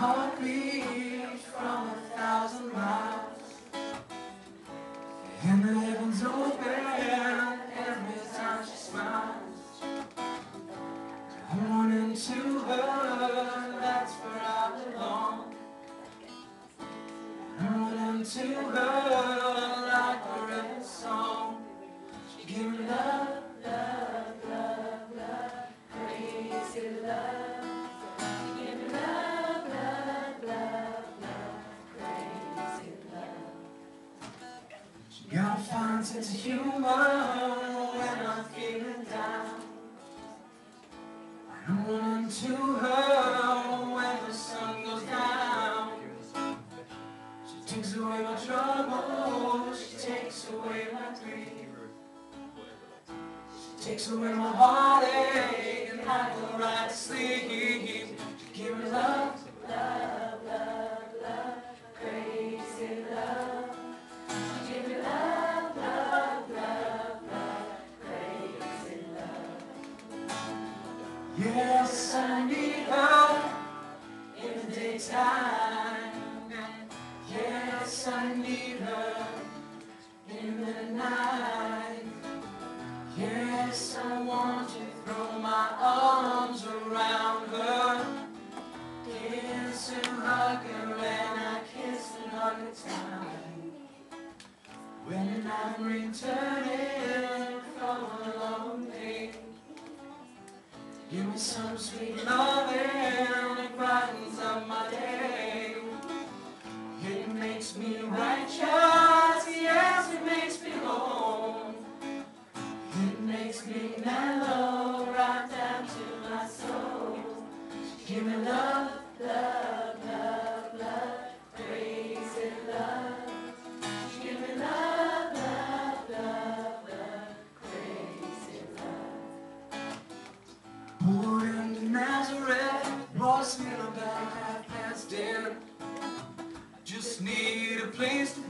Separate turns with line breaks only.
heart beats from 1,000 miles, and the heavens open every time she smiles. I'm running to her, that's where I belong. I'm running to her like a red song. She give me love, love, love, love, crazy love. She give me love, love, love, love, crazy love. She got a fine sense of humor when I'm feeling down. I'm running to her when the sun goes down. She takes away my trouble, she takes away my grief. She takes away my heartache and I go right to sleep. She give me love, love, love, love, crazy love. She give me love, love, love, love, crazy love. Yes, I need her in the daytime. Yes, I need her in the night. Yes, I want to throw my arms around her, kiss and hug her, and I kiss and hug her tight. When I'm returning from a long day, give me some sweet loving, it brightens up my day. It makes me righteous, yes, it makes me whole. It makes me mellow right down to my soul. Give me love, love, love, love, crazy love. Give me love, love, love, love, crazy love. Born in Nazareth, was feeling about 10:30. Just need a place to